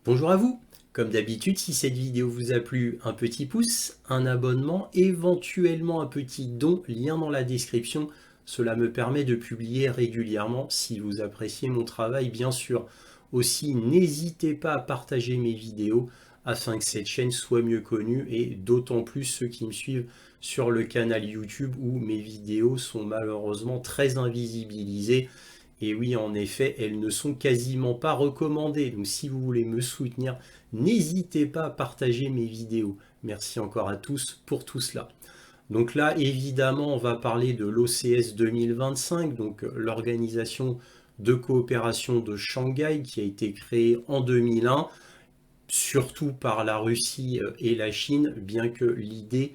Bonjour à vous. Comme d'habitude, si cette vidéo vous a plu, un petit pouce, un abonnement, éventuellement un petit don, lien dans la description. Cela me permet de publier régulièrement si vous appréciez mon travail, bien sûr. Aussi, n'hésitez pas à partager mes vidéos afin que cette chaîne soit mieux connue et d'autant plus ceux qui me suivent sur le canal YouTube où mes vidéos sont malheureusement très invisibilisées. Et oui, en effet, elles ne sont quasiment pas recommandées. Donc si vous voulez me soutenir, n'hésitez pas à partager mes vidéos. Merci encore à tous pour tout cela. Donc là, évidemment, on va parler de l'OCS 2025, donc l'organisation de coopération de Shanghai qui a été créée en 2001, surtout par la Russie et la Chine, bien que l'idée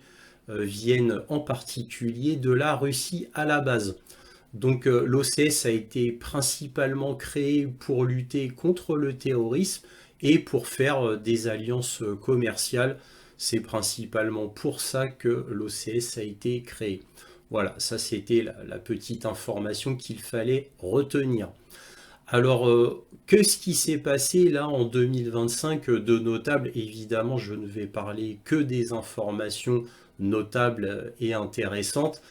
vienne en particulier de la Russie à la base. Donc l'OCS a été principalement créé pour lutter contre le terrorisme et pour faire des alliances commerciales. C'est principalement pour ça que l'OCS a été créé. Voilà, ça c'était la petite information qu'il fallait retenir. Alors, qu'est-ce qui s'est passé là en 2025 de notable? Évidemment, je ne vais parler que des informations notables et intéressantes.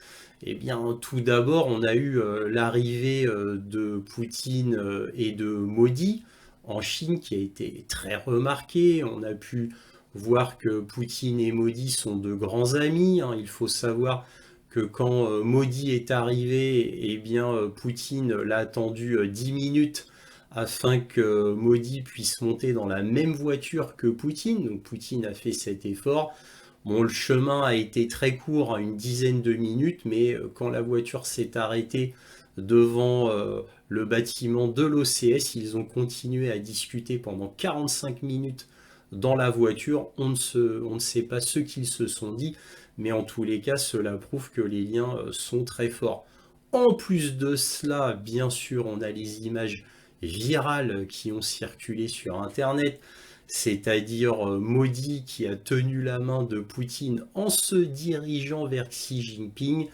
Eh bien, tout d'abord, on a eu l'arrivée de Poutine et de Modi en Chine qui a été très remarquée. On a pu voir que Poutine et Modi sont de grands amis, hein. Il faut savoir que quand Modi est arrivé, eh bien, Poutine l'a attendu 10 minutes afin que Modi puisse monter dans la même voiture que Poutine. Donc Poutine a fait cet effort. Bon, le chemin a été très court, hein, une dizaine de minutes, mais quand la voiture s'est arrêtée devant le bâtiment de l'OCS, ils ont continué à discuter pendant 45 minutes dans la voiture. On ne sait pas ce qu'ils se sont dit, mais en tous les cas, cela prouve que les liens sont très forts. En plus de cela, bien sûr, on a les images virales qui ont circulé sur Internet, c'est-à-dire Modi qui a tenu la main de Poutine en se dirigeant vers Xi Jinping.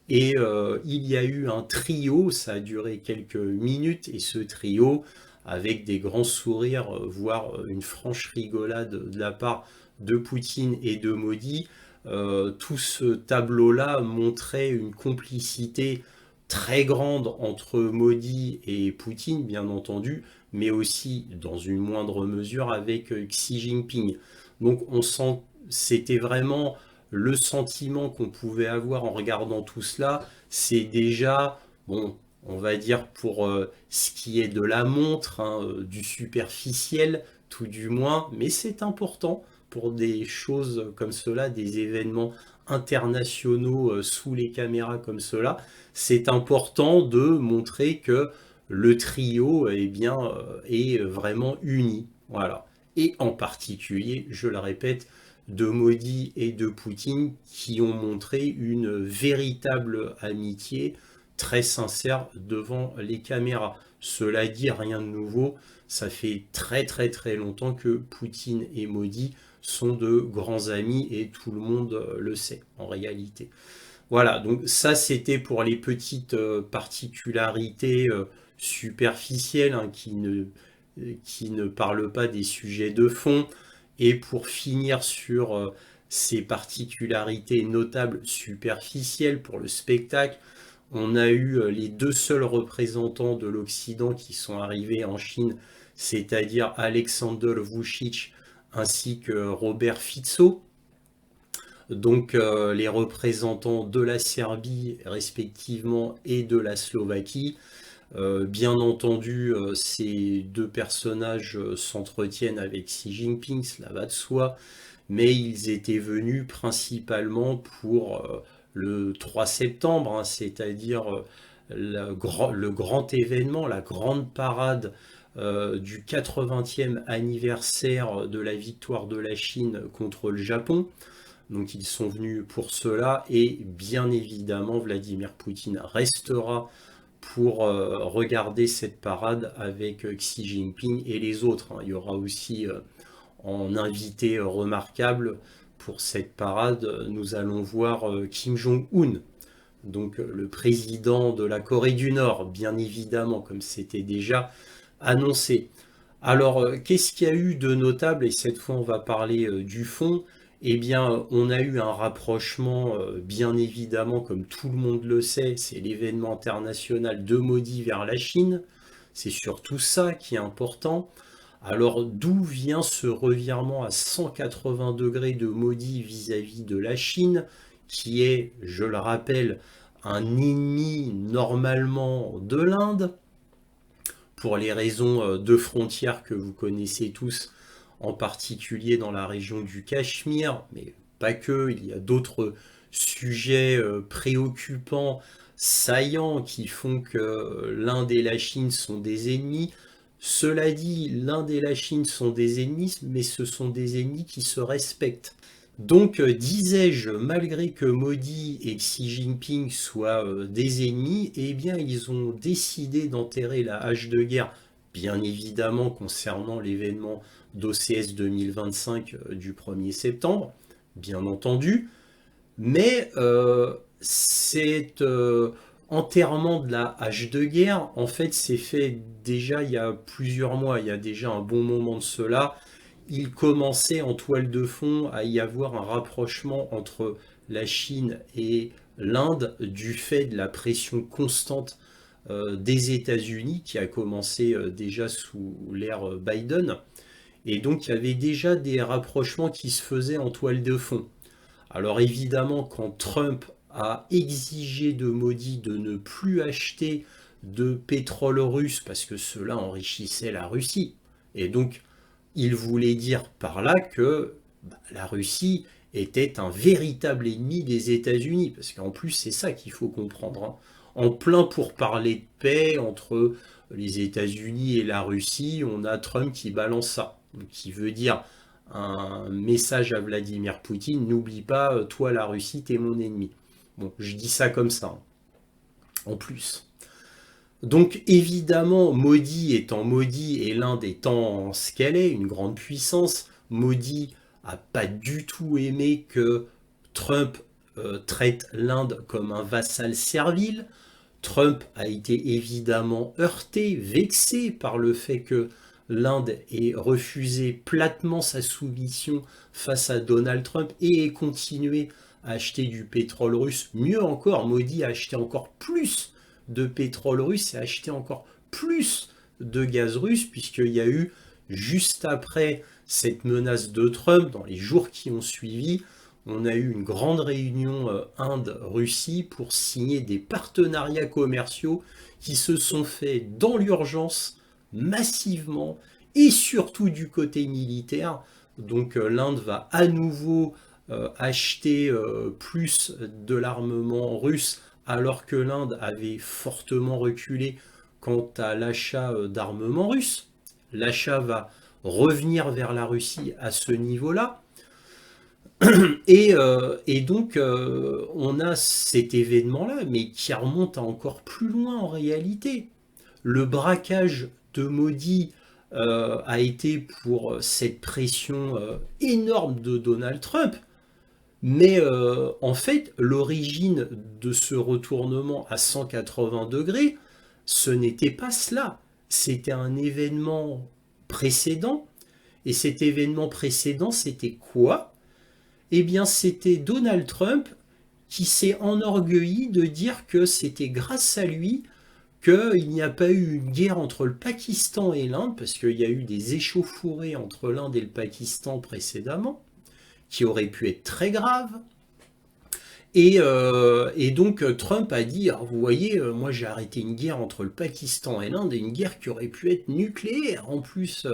Et il y a eu un trio, ça a duré quelques minutes, et ce trio, avec des grands sourires, voire une franche rigolade de la part de Poutine et de Modi, tout ce tableau-là montrait une complicité très grande entre Modi et Poutine, bien entendu, mais aussi dans une moindre mesure avec Xi Jinping. Donc on sent, c'était vraiment le sentiment qu'on pouvait avoir en regardant tout cela, c'est déjà, bon, on va dire pour ce qui est de la montre, hein, du superficiel, tout du moins, mais c'est important pour des choses comme cela, des événements internationaux sous les caméras comme cela, c'est important de montrer que le trio eh bien, est vraiment uni. Voilà. Et en particulier, je le répète, de Modi et de Poutine qui ont montré une véritable amitié très sincère devant les caméras. Cela dit, rien de nouveau, ça fait très très très longtemps que Poutine et Modi sont de grands amis et tout le monde le sait en réalité. Voilà, donc ça c'était pour les petites particularités superficielles, hein, qui ne parlent pas des sujets de fond. Et pour finir sur ces particularités notables superficielles pour le spectacle, on a eu les deux seuls représentants de l'Occident qui sont arrivés en Chine, c'est-à-dire Alexander Vucic ainsi que Robert Fico. Donc les représentants de la Serbie respectivement et de la Slovaquie. Bien entendu, ces deux personnages s'entretiennent avec Xi Jinping, cela va de soi, mais ils étaient venus principalement pour le 3 septembre, hein, c'est-à-dire le grand événement, la grande parade du 80e anniversaire de la victoire de la Chine contre le Japon. Donc ils sont venus pour cela et bien évidemment Vladimir Poutine restera pour regarder cette parade avec Xi Jinping et les autres, hein. Il y aura aussi en invité remarquable pour cette parade, nous allons voir Kim Jong-un, donc le président de la Corée du Nord, bien évidemment, comme c'était déjà annoncé. Alors, qu'est-ce qu'il y a eu de notable? Et cette fois, on va parler du fond. Eh bien, on a eu un rapprochement, bien évidemment, comme tout le monde le sait, c'est l'événement international de Modi vers la Chine. C'est surtout ça qui est important. Alors, d'où vient ce revirement à 180 degrés de Modi vis-à-vis de la Chine, qui est, je le rappelle, un ennemi normalement de l'Inde, pour les raisons de frontières que vous connaissez tous, en particulier dans la région du Cachemire, mais pas que, il y a d'autres sujets préoccupants, saillants, qui font que l'Inde et la Chine sont des ennemis. Cela dit, l'Inde et la Chine sont des ennemis, mais ce sont des ennemis qui se respectent. Donc, disais-je, malgré que Modi et Xi Jinping soient des ennemis, eh bien, ils ont décidé d'enterrer la hache de guerre, bien évidemment concernant l'événement d'OCS 2025 du 1er septembre, bien entendu, mais cet enterrement de la hache de guerre, en fait, s'est fait déjà il y a plusieurs mois, il y a déjà un bon moment de cela. Il commençait en toile de fond à y avoir un rapprochement entre la Chine et l'Inde du fait de la pression constante des États-Unis qui a commencé déjà sous l'ère Biden. Et donc il y avait déjà des rapprochements qui se faisaient en toile de fond. Alors évidemment, quand Trump a exigé de Modi de ne plus acheter de pétrole russe parce que cela enrichissait la Russie, et donc il voulait dire par là que la Russie était un véritable ennemi des États-Unis, parce qu'en plus c'est ça qu'il faut comprendre, hein. En plein pourparler de paix entre les États-Unis et la Russie, on a Trump qui balance ça, qui veut dire un message à Vladimir Poutine, n'oublie pas, toi la Russie, t'es mon ennemi. Bon, je dis ça comme ça, hein, en plus. Donc évidemment, Modi étant Modi et l'Inde étant ce qu'elle est, une grande puissance, Modi a pas du tout aimé que Trump traite l'Inde comme un vassal servile. Trump a été évidemment heurté, vexé par le fait que l'Inde ait refusé platement sa soumission face à Donald Trump et ait continué à acheter du pétrole russe. Mieux encore, Modi a acheté encore plus de pétrole russe et a acheté encore plus de gaz russe, puisqu'il y a eu, juste après cette menace de Trump, dans les jours qui ont suivi, on a eu une grande réunion Inde-Russie pour signer des partenariats commerciaux qui se sont faits dans l'urgence, massivement, et surtout du côté militaire. Donc l'Inde va à nouveau acheter plus de l'armement russe, alors que l'Inde avait fortement reculé quant à l'achat d'armement russe. L'achat va revenir vers la Russie à ce niveau-là. Et donc, on a cet événement-là, mais qui remonte à encore plus loin en réalité. Le braquage de Modi a été pour cette pression énorme de Donald Trump, mais en fait, l'origine de ce retournement à 180 degrés, ce n'était pas cela. C'était un événement précédent, et cet événement précédent, c'était quoi? Eh bien, c'était Donald Trump qui s'est enorgueilli de dire que c'était grâce à lui qu'il n'y a pas eu une guerre entre le Pakistan et l'Inde, parce qu'il y a eu des échauffourées entre l'Inde et le Pakistan précédemment, qui auraient pu être très graves. Et donc Trump a dit, alors, vous voyez, moi j'ai arrêté une guerre entre le Pakistan et l'Inde, et une guerre qui aurait pu être nucléaire en plus.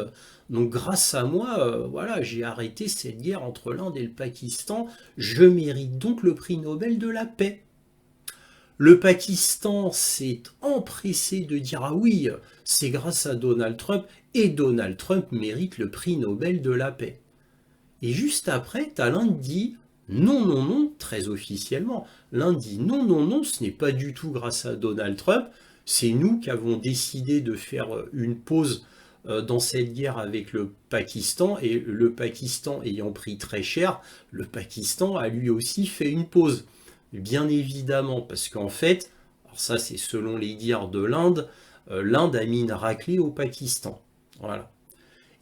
Donc grâce à moi, voilà, j'ai arrêté cette guerre entre l'Inde et le Pakistan. Je mérite donc le prix Nobel de la paix. Le Pakistan s'est empressé de dire, ah oui, c'est grâce à Donald Trump, et Donald Trump mérite le prix Nobel de la paix. Et juste après, t'as l'Inde dit, non, non, non, très officiellement, l'Inde dit, non, non, non, ce n'est pas du tout grâce à Donald Trump, c'est nous qui avons décidé de faire une pause dans cette guerre avec le Pakistan, et le Pakistan ayant pris très cher, le Pakistan a lui aussi fait une pause. Bien évidemment, parce qu'en fait, alors ça c'est selon les dires de l'Inde, l'Inde a mis une raclée au Pakistan. Voilà.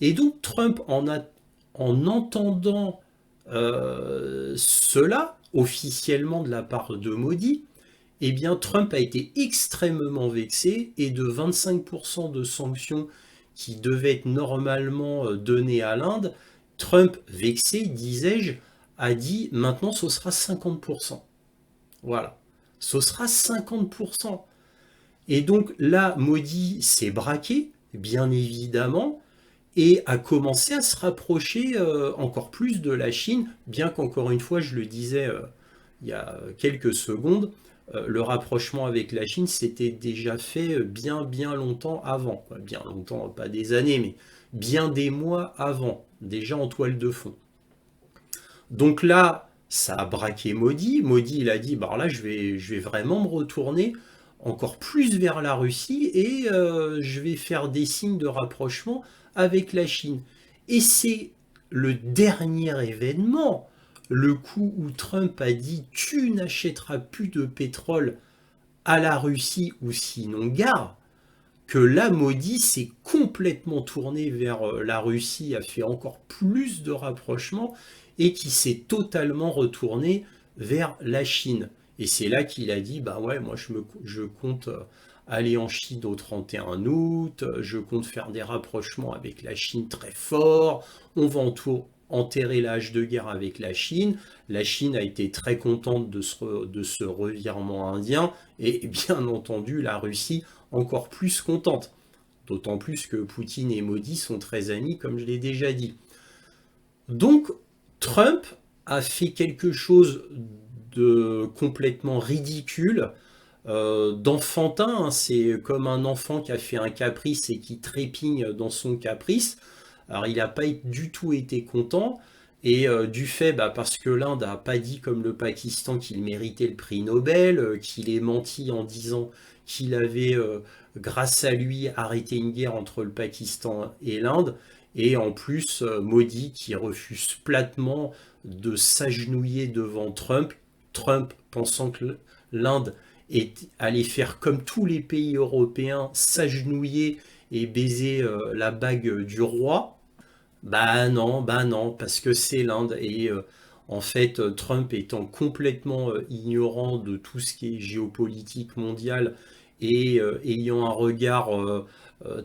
Et donc Trump, en entendant cela officiellement de la part de Modi, eh bien Trump a été extrêmement vexé et de 25% de sanctions qui devaient être normalement données à l'Inde, Trump, vexé, disais-je, a dit maintenant ce sera 50%. Voilà, ce sera 50%. Et donc là, Modi s'est braqué, bien évidemment, et a commencé à se rapprocher encore plus de la Chine, bien qu'encore une fois, je le disais il y a quelques secondes, le rapprochement avec la Chine s'était déjà fait bien bien longtemps avant, quoi. Bien longtemps, pas des années, mais bien des mois avant, déjà en toile de fond. Donc là, ça a braqué Modi. Modi, il a dit, bah là, je vais vraiment me retourner encore plus vers la Russie et je vais faire des signes de rapprochement avec la Chine. Et c'est le dernier événement, le coup où Trump a dit, tu n'achèteras plus de pétrole à la Russie ou sinon gare, que là, Modi s'est complètement tourné vers la Russie, a fait encore plus de rapprochements et qui s'est totalement retourné vers la Chine. Et c'est là qu'il a dit, bah ouais, moi je compte aller en Chine au 31 août, je compte faire des rapprochements avec la Chine très fort, on va enterrer l'âge de guerre avec la Chine. La Chine a été très contente de ce revirement indien et bien entendu la Russie encore plus contente. D'autant plus que Poutine et Modi sont très amis, comme je l'ai déjà dit. Donc, Trump a fait quelque chose de complètement ridicule, d'enfantin. Hein. C'est comme un enfant qui a fait un caprice et qui trépigne dans son caprice. Alors, il n'a pas du tout été content. Et du fait, parce que l'Inde n'a pas dit comme le Pakistan qu'il méritait le prix Nobel, qu'il ait menti en disant qu'il avait, grâce à lui, arrêté une guerre entre le Pakistan et l'Inde, et en plus, Modi qui refuse platement de s'agenouiller devant Trump, Trump pensant que l'Inde allait faire comme tous les pays européens, s'agenouiller et baiser la bague du roi. Bah non, parce que c'est l'Inde. Et en fait, Trump étant complètement ignorant de tout ce qui est géopolitique mondiale et ayant un regard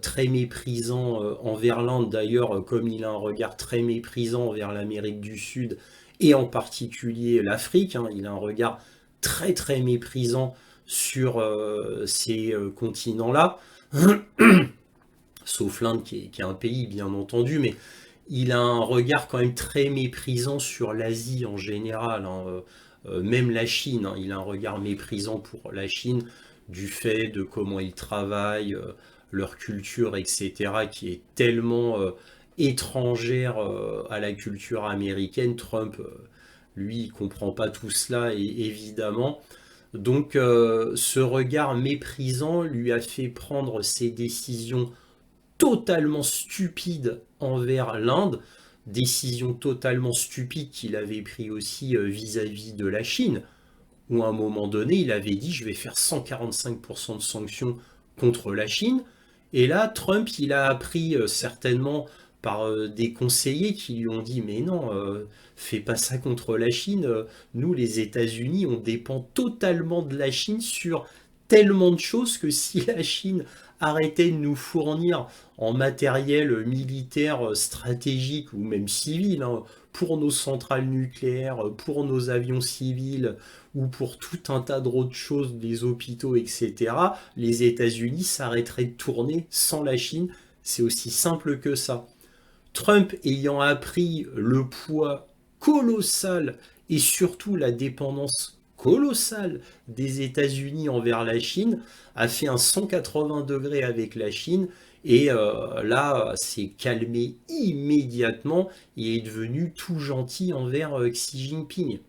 très méprisant envers l'Inde, d'ailleurs, comme il a un regard très méprisant envers l'Amérique du Sud et en particulier l'Afrique, hein, il a un regard très très méprisant sur ces continents-là, sauf l'Inde qui est un pays bien entendu, mais il a un regard quand même très méprisant sur l'Asie en général, hein, même la Chine, hein, il a un regard méprisant pour la Chine du fait de comment ils travaillent, leur culture, etc., qui est tellement étrangère à la culture américaine. Trump, lui, il comprend pas tout cela, et évidemment. Donc, ce regard méprisant lui a fait prendre ses décisions totalement stupide envers l'Inde, décision totalement stupide qu'il avait pris aussi vis-à-vis de la Chine, où à un moment donné, il avait dit je vais faire 145% de sanctions contre la Chine. Et là, Trump, il a appris certainement par des conseillers qui lui ont dit mais non, fais pas ça contre la Chine. Nous, les États-Unis, on dépend totalement de la Chine sur tellement de choses que si la Chine arrêtait de nous fournir en matériel militaire stratégique ou même civil, hein, pour nos centrales nucléaires, pour nos avions civils ou pour tout un tas d'autres choses, des hôpitaux, etc., les États-Unis s'arrêteraient de tourner sans la Chine. C'est aussi simple que ça. Trump ayant appris le poids colossal et surtout la dépendance colossale des États-Unis envers la Chine, a fait un 180 degrés avec la Chine et là s'est calmé immédiatement et est devenu tout gentil envers Xi Jinping.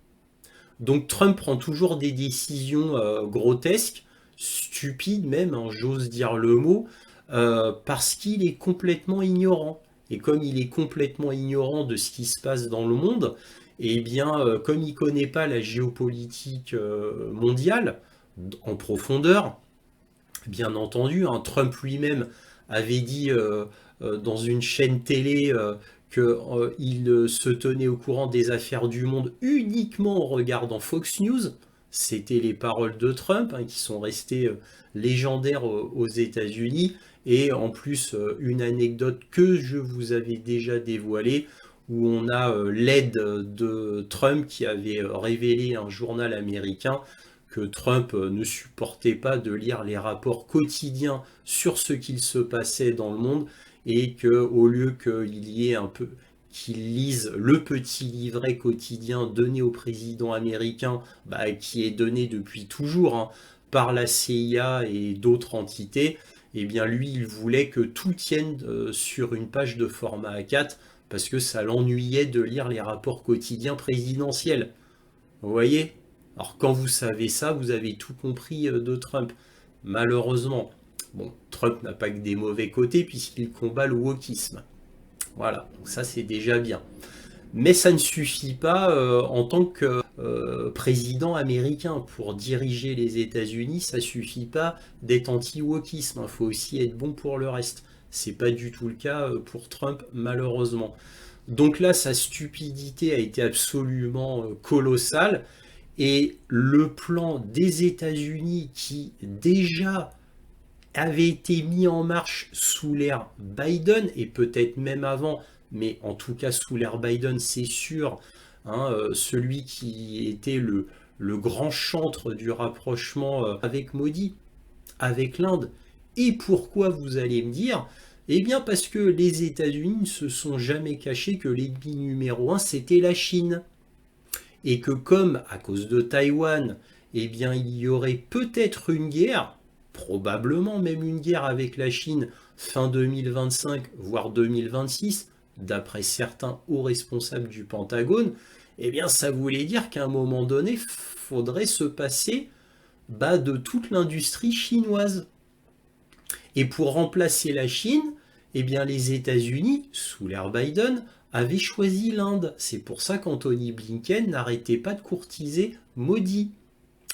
Donc Trump prend toujours des décisions grotesques, stupides même, hein, j'ose dire le mot, parce qu'il est complètement ignorant. Et comme il est complètement ignorant de ce qui se passe dans le monde, et bien comme il ne connaît pas la géopolitique mondiale en profondeur, bien entendu, hein, Trump lui-même avait dit dans une chaîne télé qu'il se tenait au courant des affaires du monde uniquement en regardant Fox News. C'était les paroles de Trump, hein, qui sont restées légendaires aux États-Unis. Et en plus, une anecdote que je vous avais déjà dévoilée, où on a l'aide de Trump qui avait révélé à un journal américain que Trump ne supportait pas de lire les rapports quotidiens sur ce qu'il se passait dans le monde, et que au lieu qu'il lise le petit livret quotidien donné au président américain, qui est donné depuis toujours, hein, par la CIA et d'autres entités, eh bien lui il voulait que tout tienne sur une page de format A4, parce que ça l'ennuyait de lire les rapports quotidiens présidentiels. Vous voyez? Alors quand vous savez ça, vous avez tout compris de Trump. Malheureusement, bon, Trump n'a pas que des mauvais côtés puisqu'il combat le wokisme. Voilà, donc ça c'est déjà bien. Mais ça ne suffit pas en tant que président américain. Pour diriger les États-Unis, ça suffit pas d'être anti-wokisme. Il faut aussi être bon pour le reste. C'est pas du tout le cas pour Trump, malheureusement. Donc là, sa stupidité a été absolument colossale. Et le plan des États-Unis, qui déjà avait été mis en marche sous l'ère Biden, et peut-être même avant, mais en tout cas sous l'ère Biden, c'est sûr, hein, celui qui était le grand chantre du rapprochement avec Modi, avec l'Inde. Et pourquoi, vous allez me dire? Eh bien parce que les États-Unis ne se sont jamais cachés que l'ennemi numéro un, c'était la Chine. Et que comme, à cause de Taïwan, eh bien il y aurait peut-être une guerre, probablement même une guerre avec la Chine fin 2025, voire 2026, d'après certains hauts responsables du Pentagone, eh bien ça voulait dire qu'à un moment donné, il faudrait se passer de toute l'industrie chinoise. Et pour remplacer la Chine, eh bien les États-Unis, sous l'ère Biden, avaient choisi l'Inde. C'est pour ça qu'Anthony Blinken n'arrêtait pas de courtiser Modi.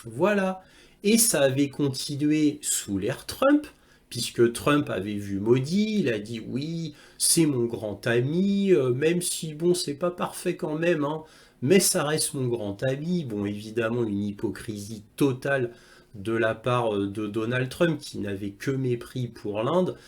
Voilà. Et ça avait continué sous l'ère Trump, puisque Trump avait vu Modi, il a dit oui, c'est mon grand ami, même si bon, c'est pas parfait quand même, hein, mais ça reste mon grand ami. Bon, évidemment, une hypocrisie totale de la part de Donald Trump, qui n'avait que mépris pour l'Inde.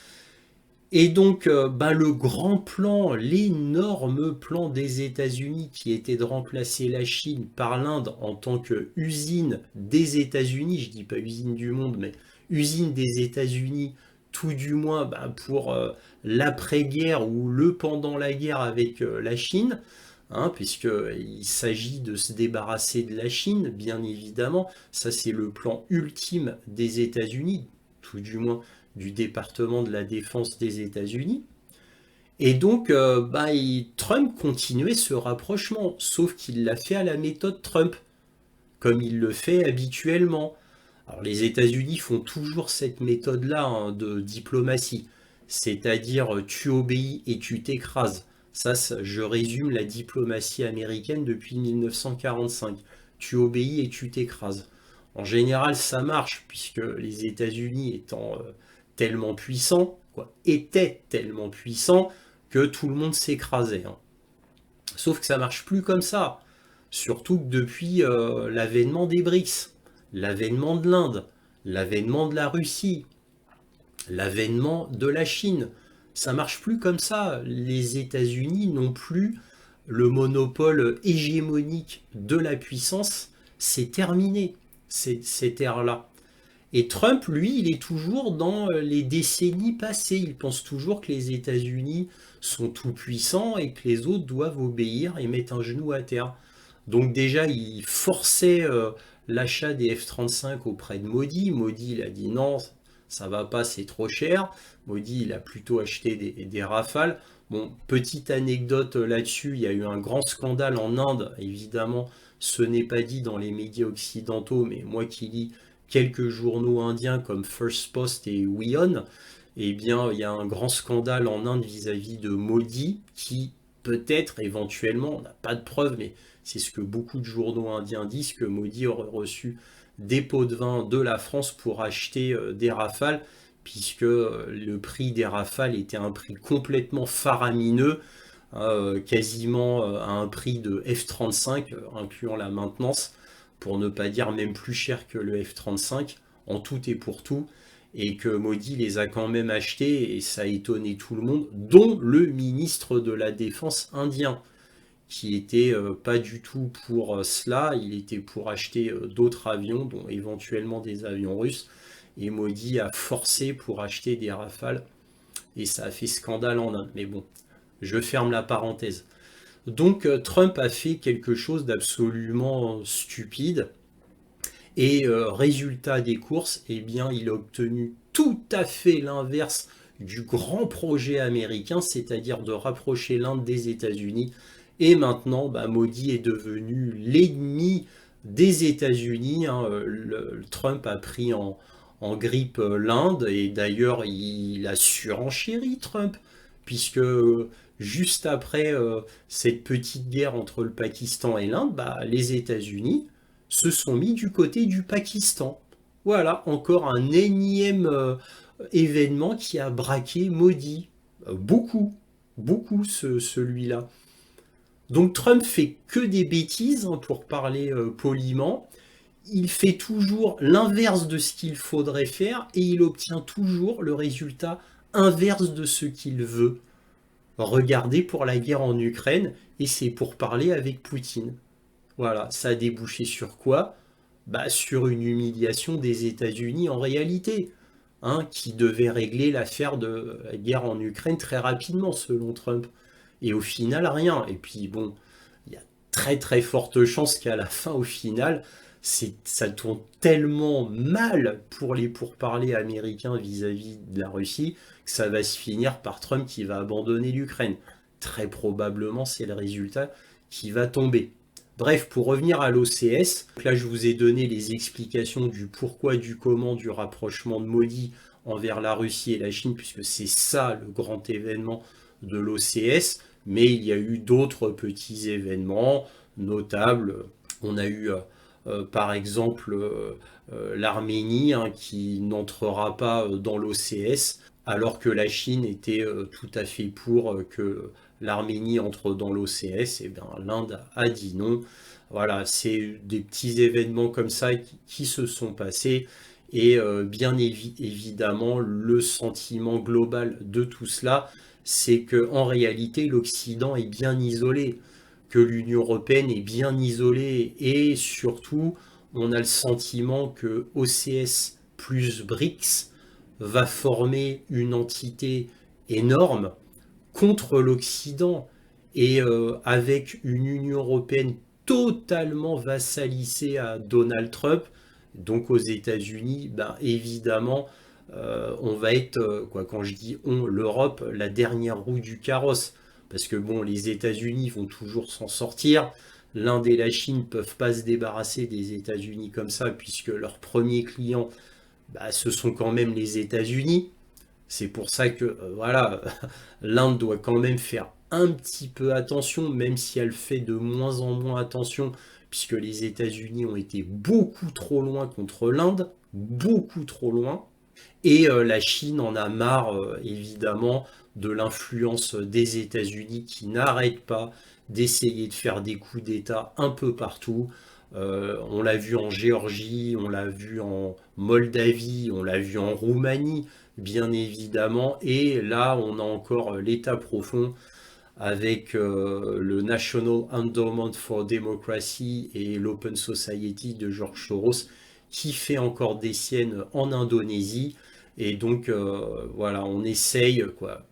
Et donc, le grand plan, l'énorme plan des États-Unis, qui était de remplacer la Chine par l'Inde en tant qu'usine des États-Unis, je dis pas usine du monde, mais usine des États-Unis, tout du moins pour l'après-guerre ou le pendant la guerre avec la Chine, hein, puisqu'il s'agit de se débarrasser de la Chine, bien évidemment. Ça, c'est le plan ultime des États-Unis, tout du moins du département de la défense des États-Unis. Et donc, Trump continuait ce rapprochement, sauf qu'il l'a fait à la méthode Trump, comme il le fait habituellement. Alors, les États-Unis font toujours cette méthode-là, hein, de diplomatie, c'est-à-dire tu obéis et tu t'écrases. Ça, je résume la diplomatie américaine depuis 1945. Tu obéis et tu t'écrases. En général, ça marche, puisque les États-Unis étant tellement puissants, étaient tellement puissants, que tout le monde s'écrasait, hein. Sauf que ça marche plus comme ça. Surtout que depuis l'avènement des BRICS, l'avènement de l'Inde, l'avènement de la Russie, l'avènement de la Chine, ça marche plus comme ça. Les États-Unis n'ont plus le monopole hégémonique de la puissance. C'est terminé, cette ère-là. Et Trump, lui, il est toujours dans les décennies passées. Il pense toujours que les États-Unis sont tout puissants et que les autres doivent obéir et mettre un genou à terre. Donc déjà, il forçait l'achat des F-35 auprès de Modi. Modi, il a dit non, ça va pas, c'est trop cher. Modi, il a plutôt acheté des Rafales. Bon, petite anecdote là-dessus, il y a eu un grand scandale en Inde. Évidemment, ce n'est pas dit dans les médias occidentaux, mais moi qui lis quelques journaux indiens comme First Post et WION, eh bien, il y a un grand scandale en Inde vis-à-vis de Modi, qui peut-être, éventuellement, on n'a pas de preuves, mais c'est ce que beaucoup de journaux indiens disent, que Modi aurait reçu des pots de vin de la France pour acheter des Rafales, puisque le prix des Rafales était un prix complètement faramineux, quasiment à un prix de F-35, incluant la maintenance, pour ne pas dire même plus cher que le F-35, en tout et pour tout, et que Modi les a quand même achetés, et ça a étonné tout le monde, dont le ministre de la Défense indien, qui était pas du tout pour cela, il était pour acheter d'autres avions, dont éventuellement des avions russes, et Modi a forcé pour acheter des Rafales, et ça a fait scandale en Inde. Mais bon, je ferme la parenthèse. Donc Trump a fait quelque chose d'absolument stupide, et résultat des courses, eh bien, il a obtenu tout à fait l'inverse du grand projet américain, c'est-à-dire de rapprocher l'Inde des États-Unis. Et maintenant, bah, Modi est devenu l'ennemi des États-Unis. Hein. Trump a pris en grippe l'Inde, et d'ailleurs, il a surenchéri Trump, puisque juste après cette petite guerre entre le Pakistan et l'Inde, bah, les États-Unis se sont mis du côté du Pakistan. Voilà, encore un énième événement qui a braqué Modi. Beaucoup, beaucoup celui-là. Donc Trump fait que des bêtises, hein, pour parler poliment. Il fait toujours l'inverse de ce qu'il faudrait faire et il obtient toujours le résultat inverse de ce qu'il veut. Regardez pour la guerre en Ukraine, et c'est pour parler avec Poutine. Voilà, ça a débouché sur quoi? Bah, sur une humiliation des États-Unis en réalité, hein, qui devait régler l'affaire de la guerre en Ukraine très rapidement selon Trump. Et au final, rien. Et puis bon, il y a très très forte chance qu'à la fin, au final, ça tourne tellement mal pour les pourparlers américains vis-à-vis de la Russie que ça va se finir par Trump qui va abandonner l'Ukraine. Très probablement, c'est le résultat qui va tomber. Bref, pour revenir à l'OCS, là je vous ai donné les explications du pourquoi, du comment, du rapprochement de Modi envers la Russie et la Chine, puisque c'est ça le grand événement de l'OCS, mais il y a eu d'autres petits événements notables. On a eu par exemple l'Arménie, hein, qui n'entrera pas dans l'OCS, alors que la Chine était tout à fait pour que l'Arménie entre dans l'OCS, et bien l'Inde a dit non. Voilà, c'est des petits événements comme ça qui se sont passés. Et bien évidemment, le sentiment global de tout cela, c'est que en réalité, l'Occident est bien isolé, que l'Union européenne est bien isolée, et surtout, on a le sentiment que OCS plus BRICS va former une entité énorme contre l'Occident, et avec une Union européenne totalement vassalisée à Donald Trump, donc aux États-Unis, ben évidemment, on va être, quoi, quand je dis on, l'Europe, la dernière roue du carrosse. Parce que bon, les États-Unis vont toujours s'en sortir. L'Inde et la Chine ne peuvent pas se débarrasser des États-Unis comme ça, puisque leur premier client, bah, ce sont quand même les États-Unis. C'est pour ça que voilà, l'Inde doit quand même faire un petit peu attention, même si elle fait de moins en moins attention, puisque les États-Unis ont été beaucoup trop loin contre l'Inde, beaucoup trop loin. Et la Chine en a marre, évidemment, de l'influence des États-Unis qui n'arrêtent pas d'essayer de faire des coups d'État un peu partout. On l'a vu en Géorgie, on l'a vu en Moldavie, on l'a vu en Roumanie, bien évidemment. Et là, on a encore l'État profond avec le National Endowment for Democracy et l'Open Society de George Soros, qui fait encore des siennes en Indonésie. Et donc, voilà, on essaye, quoi.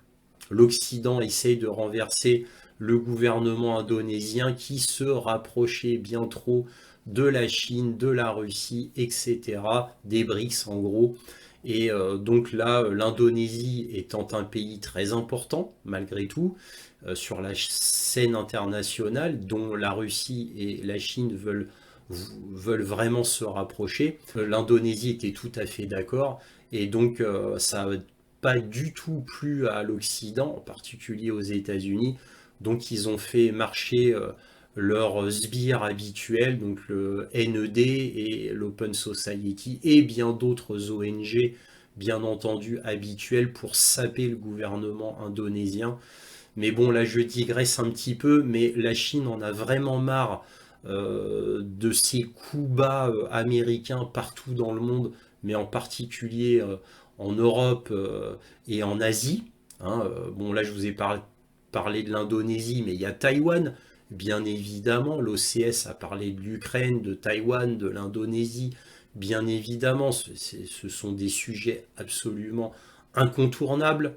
L'Occident essaye de renverser le gouvernement indonésien qui se rapprochait bien trop de la Chine, de la Russie, etc., des BRICS en gros. Et donc là, l'Indonésie étant un pays très important, malgré tout, sur la scène internationale, dont la Russie et la Chine veulent vraiment se rapprocher, l'Indonésie était tout à fait d'accord, et donc ça n'a pas du tout plu à l'Occident, en particulier aux États-Unis. Donc ils ont fait marcher leurs sbires habituels, donc le NED et l'Open Society et bien d'autres ONG, bien entendu habituel pour saper le gouvernement indonésien. Mais bon, là je digresse un petit peu, mais la Chine en a vraiment marre de ces coups bas américains partout dans le monde, mais en particulier en Europe et en Asie. Hein. Bon, là je vous ai parlé de l'Indonésie, mais il y a Taïwan, bien évidemment. L'OCS a parlé de l'Ukraine, de Taïwan, de l'Indonésie, bien évidemment. Ce sont des sujets absolument incontournables.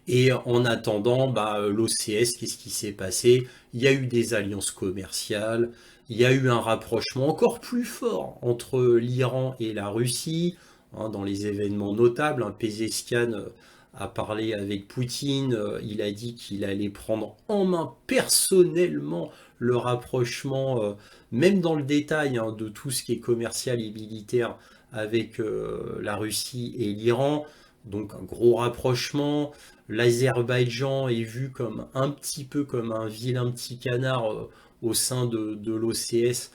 Et en attendant, l'OCS, qu'est-ce qui s'est passé? Il y a eu des alliances commerciales, il y a eu un rapprochement encore plus fort entre l'Iran et la Russie, hein, dans les événements notables. Hein, Pezeshkian a parlé avec Poutine, il a dit qu'il allait prendre en main personnellement le rapprochement, même dans le détail, hein, de tout ce qui est commercial et militaire avec la Russie et l'Iran. Donc un gros rapprochement. L'Azerbaïdjan est vu comme un petit peu comme un vilain petit canard au sein de l'OCS,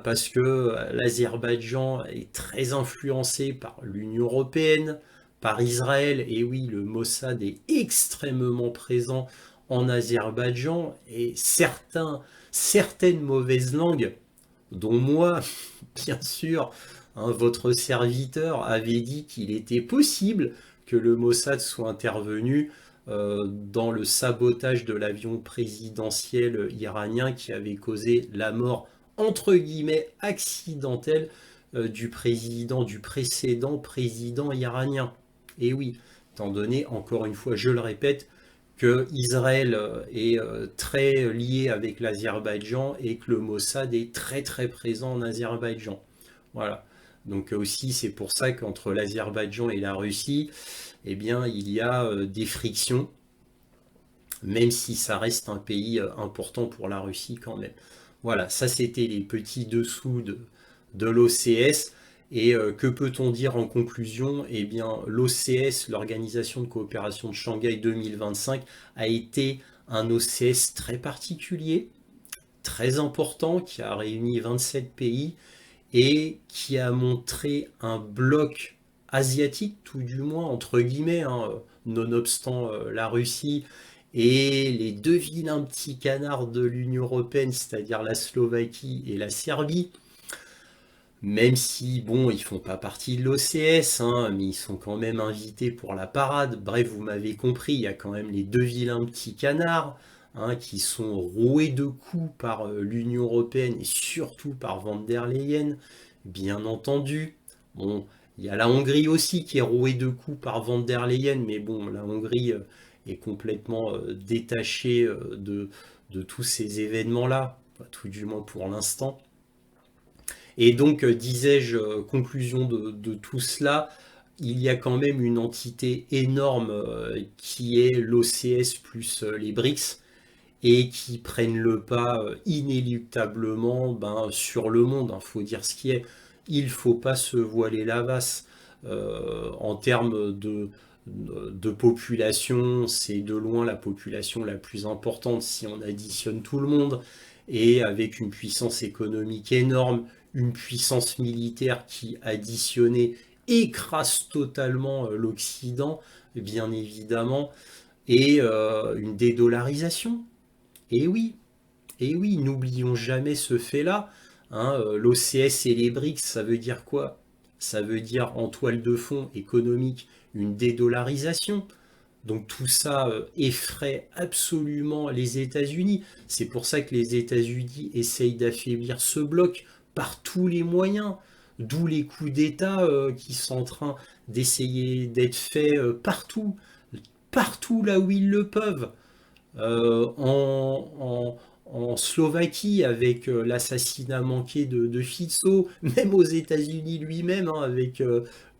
parce que l'Azerbaïdjan est très influencé par l'Union européenne, par Israël, et oui, le Mossad est extrêmement présent en Azerbaïdjan, et certaines mauvaises langues, dont moi, bien sûr, hein, votre serviteur avait dit qu'il était possible que le Mossad soit intervenu dans le sabotage de l'avion présidentiel iranien qui avait causé la mort, entre guillemets, accidentelle du précédent président iranien. Et oui, étant donné, encore une fois, je le répète, que Israël est très lié avec l'Azerbaïdjan et que le Mossad est très très présent en Azerbaïdjan. Voilà. Donc aussi, c'est pour ça qu'entre l'Azerbaïdjan et la Russie, eh bien, il y a des frictions, même si ça reste un pays important pour la Russie quand même. Voilà, ça c'était les petits dessous de l'OCS. Et que peut-on dire en conclusion? Eh bien, l'OCS, l'Organisation de coopération de Shanghai 2025, a été un OCS très particulier, très important, qui a réuni 27 pays et qui a montré un bloc asiatique, tout du moins, entre guillemets, hein, nonobstant la Russie et les deux vilains petits canards de l'Union européenne, c'est-à-dire la Slovaquie et la Serbie. Même si, bon, ils font pas partie de l'OCS, hein, mais ils sont quand même invités pour la parade. Bref, vous m'avez compris, il y a quand même les deux vilains petits canards, hein, qui sont roués de coups par l'Union européenne et surtout par Van der Leyen, bien entendu. Bon, il y a la Hongrie aussi qui est rouée de coups par Van der Leyen, mais bon, la Hongrie est complètement détachée de tous ces événements-là, tout du moins pour l'instant. Et donc, disais-je, conclusion de tout cela, il y a quand même une entité énorme qui est l'OCS plus les BRICS et qui prennent le pas inéluctablement sur le monde. Il faut dire ce qui est. Il ne faut pas se voiler la face. En termes de population, c'est de loin la population la plus importante si on additionne tout le monde, et avec une puissance économique énorme, une puissance militaire qui, additionnée, écrase totalement l'Occident, bien évidemment, et une dédollarisation. Et oui, n'oublions jamais ce fait-là. Hein, L'OCS et les BRICS, ça veut dire quoi? Ça veut dire en toile de fond économique une dédollarisation. Donc tout ça effraie absolument les États-Unis. C'est pour ça que les États-Unis essayent d'affaiblir ce bloc par tous les moyens. D'où les coups d'État qui sont en train d'essayer d'être faits partout là où ils le peuvent. En Slovaquie avec l'assassinat manqué de Fico, même aux États-Unis lui-même, hein, avec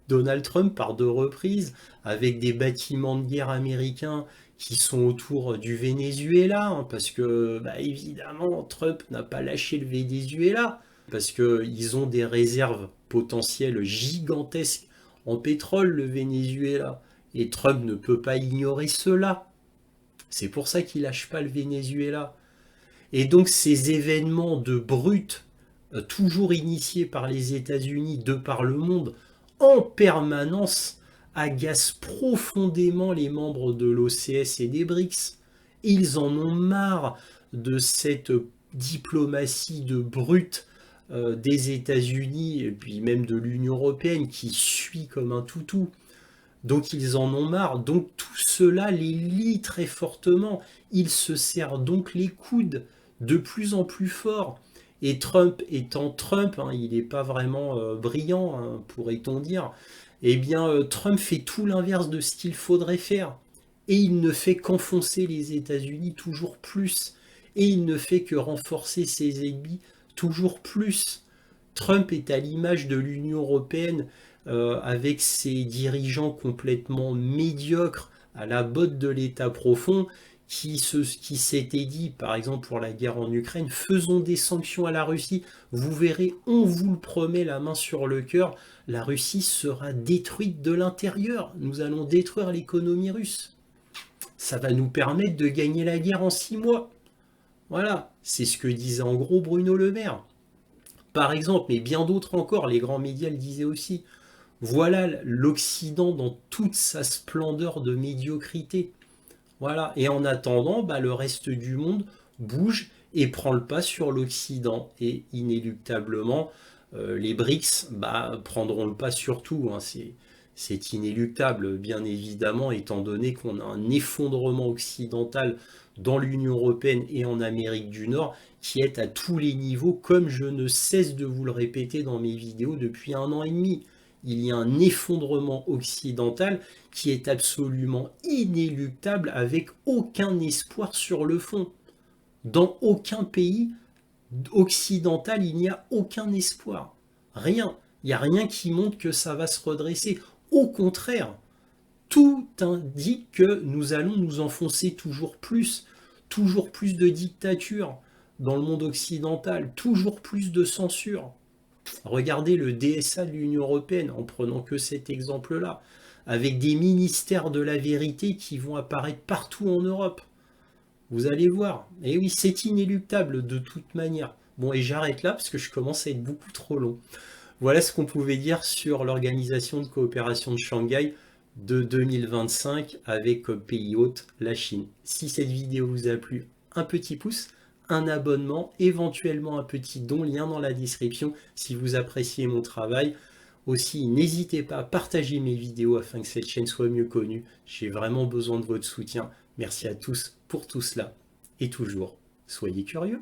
Donald Trump par deux reprises, avec des bâtiments de guerre américains qui sont autour du Venezuela, hein, parce que évidemment Trump n'a pas lâché le Venezuela, parce qu'ils ont des réserves potentielles gigantesques en pétrole, le Venezuela, et Trump ne peut pas ignorer cela. C'est pour ça qu'il lâche pas le Venezuela. Et donc ces événements de brut, toujours initiés par les États-Unis, de par le monde, en permanence agace profondément les membres de l'OCS et des BRICS. Ils en ont marre de cette diplomatie de brute des États-Unis et puis même de l'Union européenne qui suit comme un toutou. Donc ils en ont marre. Donc tout cela les lie très fortement. Ils se serrent donc les coudes de plus en plus fort. Et Trump étant Trump, hein, il n'est pas vraiment brillant, hein, pourrait-on dire, eh bien Trump fait tout l'inverse de ce qu'il faudrait faire. Et il ne fait qu'enfoncer les États-Unis toujours plus. Et il ne fait que renforcer ses ennemis toujours plus. Trump est à l'image de l'Union européenne avec ses dirigeants complètement médiocres à la botte de l'État profond qui s'était dit, par exemple pour la guerre en Ukraine, faisons des sanctions à la Russie, vous verrez, on vous le promet la main sur le cœur, la Russie sera détruite de l'intérieur, nous allons détruire l'économie russe. Ça va nous permettre de gagner la guerre en 6 mois. Voilà, c'est ce que disait en gros Bruno Le Maire. Par exemple, mais bien d'autres encore, les grands médias le disaient aussi. Voilà l'Occident dans toute sa splendeur de médiocrité. Voilà. Et en attendant, bah, le reste du monde bouge et prend le pas sur l'Occident. Et inéluctablement, les BRICS prendront le pas sur tout. Hein. C'est inéluctable, bien évidemment, étant donné qu'on a un effondrement occidental dans l'Union européenne et en Amérique du Nord qui est à tous les niveaux, comme je ne cesse de vous le répéter dans mes vidéos depuis 1 an et demi. Il y a un effondrement occidental qui est absolument inéluctable avec aucun espoir sur le fond. Dans aucun pays occidental, il n'y a aucun espoir. Rien. Il n'y a rien qui montre que ça va se redresser. Au contraire, tout indique que nous allons nous enfoncer toujours plus de dictature dans le monde occidental, toujours plus de censure. Regardez le DSA de l'Union européenne, en prenant que cet exemple-là, avec des ministères de la vérité qui vont apparaître partout en Europe. Vous allez voir. Et oui, c'est inéluctable de toute manière. Bon, et j'arrête là parce que je commence à être beaucoup trop long. Voilà ce qu'on pouvait dire sur l'Organisation de coopération de Shanghai de 2025 avec comme pays hôte la Chine. Si cette vidéo vous a plu, un petit pouce, un abonnement, éventuellement un petit don, lien dans la description si vous appréciez mon travail. Aussi, n'hésitez pas à partager mes vidéos afin que cette chaîne soit mieux connue. J'ai vraiment besoin de votre soutien. Merci à tous pour tout cela. Et toujours, soyez curieux.